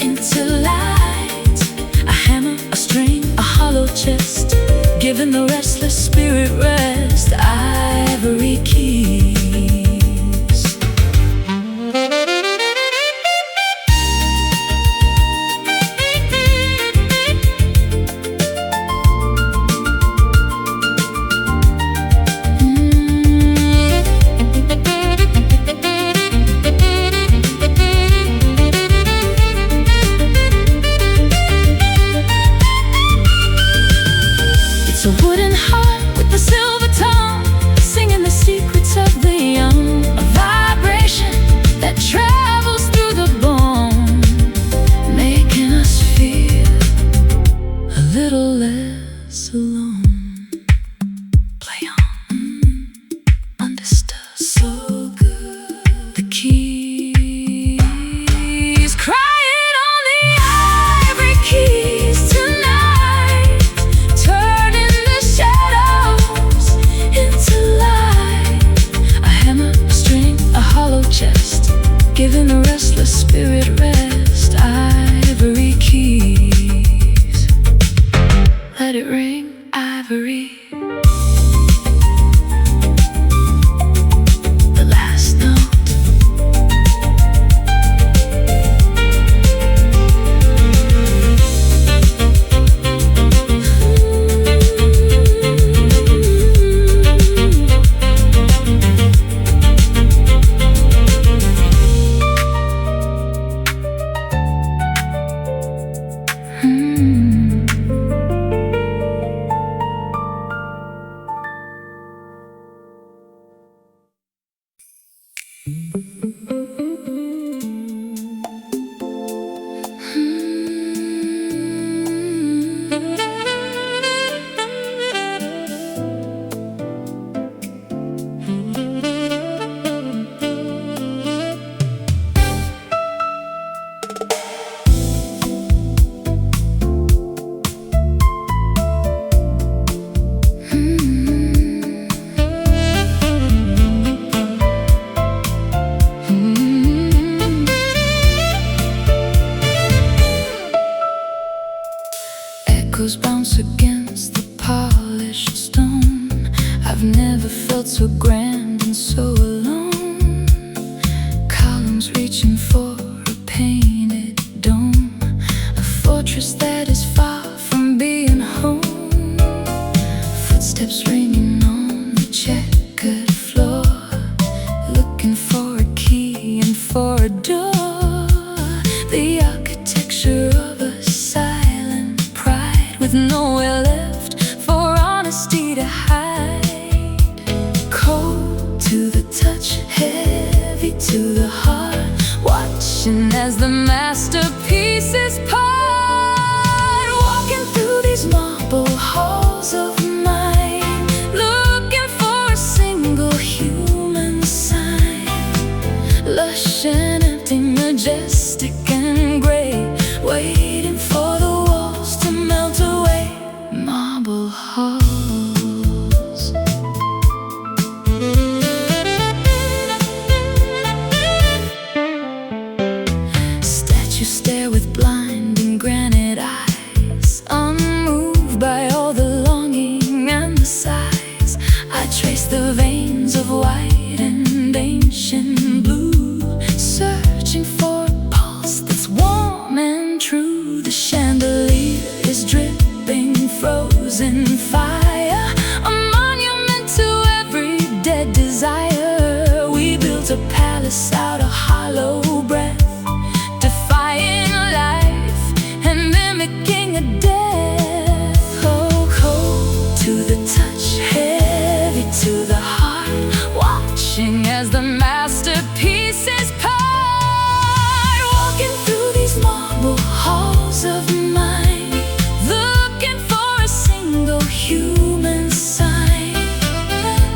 into light. A hammer, a string, a hollow chest, giving the restless spirit rest. Ivory keys. It's a wooden heart with a silver tongue, singing the secrets of the young. A vibration that travels through the bone, making us feel a little less alone. Play on, understood, so good. The keys, crying on the ivory keys tonight, turning the shadows into light. A hammer, a string, a hollow chest, giving the restless spirit rest. Ivory keys. Let it ring, ivory. The last note. Echoes bounce against the polished stone. I've never felt so grand and so alone. Columns reaching for a painted dome, a fortress that is far from being home. Footsteps ringing on the checkered floor, looking for a key and for a door. The architecture of a silent pride, with nowhere left for honesty to hide. Cold to the touch, heavy to the heart, watching as the masterpieces part. Walking through these marble halls of mine, looking for a single human sign. Lush and empty, majestic and gray, waiting for the walls to melt away. Marble halls, us out a hollow breath, defying life and mimicking a death. Oh, cold to the touch, heavy to the heart, watching as the masterpieces part. Walking through these marble halls of mine, looking for a single human sign.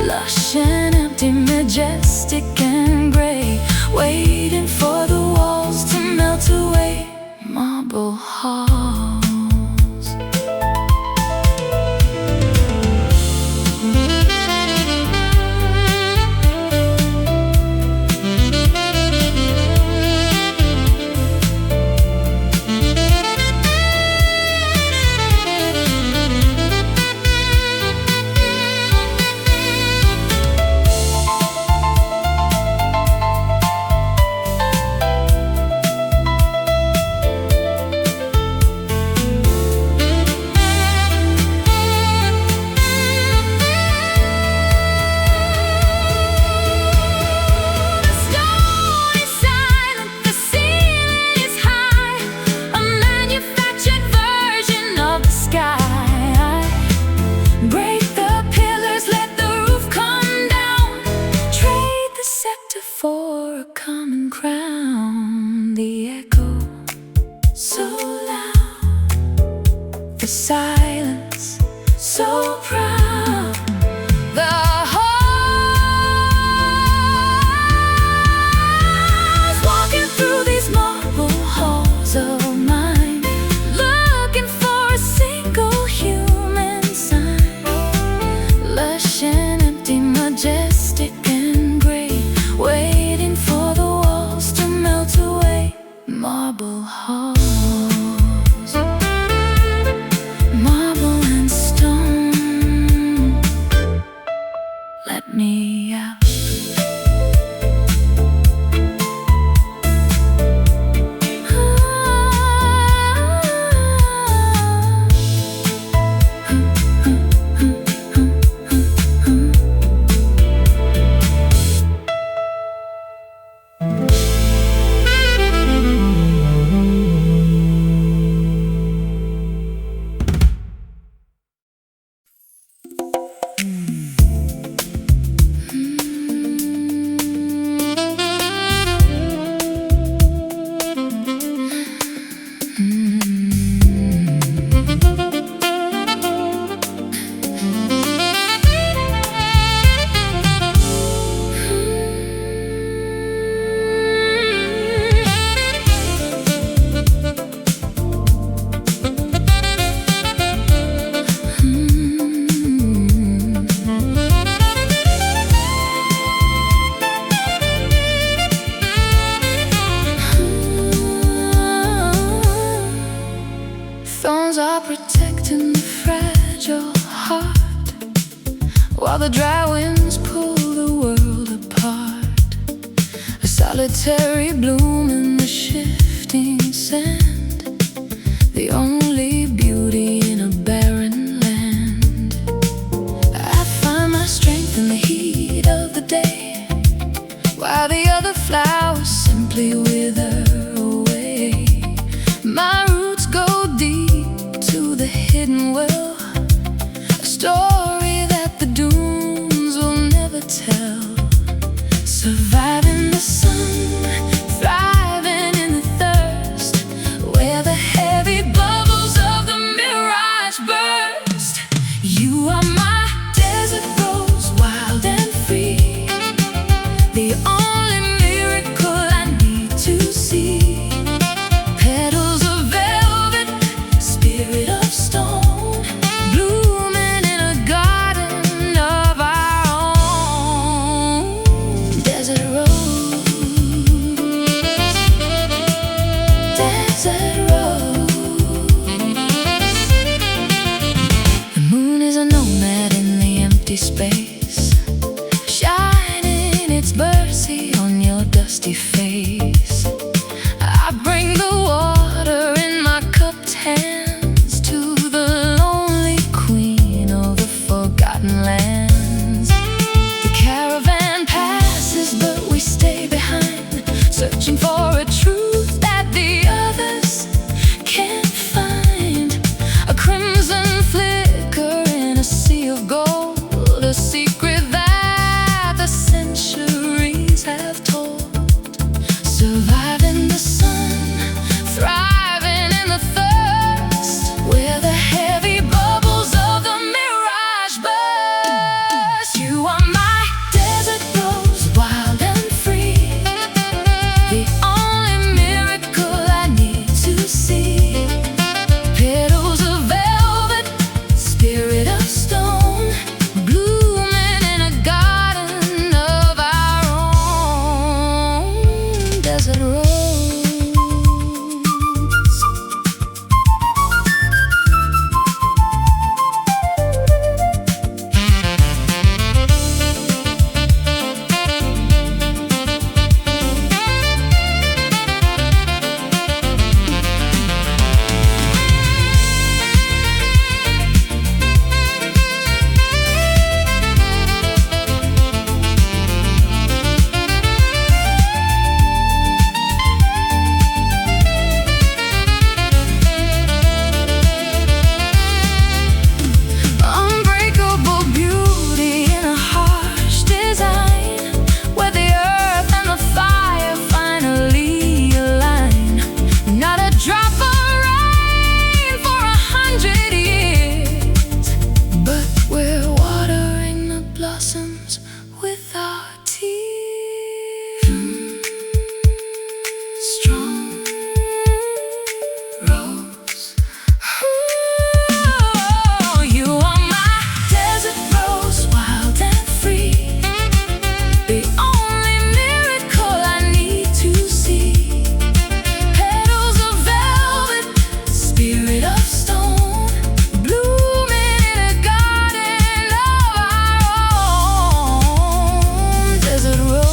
Lush and empty, majestic and gray, waiting for the walls to melt away. Marble halls. For a common crown, the echo so loud, the silence so proud. The halls, walking through these marble halls of mine, looking for a single human sign. Lush and empty, majestic and gray, waiting for the walls to melt away. Marble halls, marble and stone, let me out. Thorns are protecting the fragile heart, while the dry winds pull the world apart. A solitary bloom in the shifting sand, the only beauty in a barren land. I find my strength in the heat of the day, while the other flowers simply wither away. My roots go deep to the hidden well, a story that the dunes will never tell. Surviving the sun, thriving in the thirst, where the heavy bubbles of the mirage burst. You are my desert rose, wild and free, the only miracle I need to see. Petals of velvet, spirit of stone, blooming in a garden of our own. Desert rose, desert rose. The moon is a nomad in the empty space, shining its mercy on your dusty face. I bring the water in my cupped hands to the lonely queen of the forgotten lands. The caravan passes, but we stay behind, the secret that the centuries have told. Surviving the sun, thriving in the thirst, where the heavy bubbles of the mirage burst. You are my desert rose, wild and free, the only miracle I need to see. Petals of velvet, spirit of stone, blooming in a garden of our own. Desert rose. Unbreakable beauty in a harsh design, where the earth and the fire finally align. Not a drop of rain for 100 years, but we're watering the blossoms with our tears. Strong rose. Ooh, you are my desert rose, wild and free, the only miracle I need to see. Petals of velvet, spirit of stone, blooming in a garden of our own. Desert rose,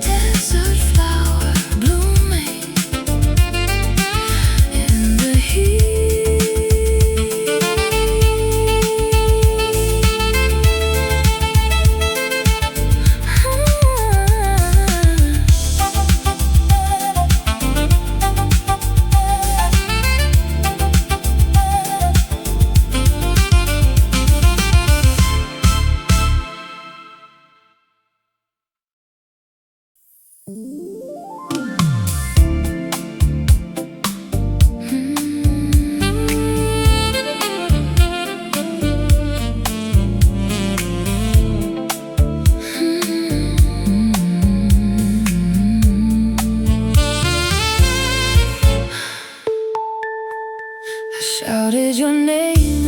desert flower blooming in the heat. I shouted your name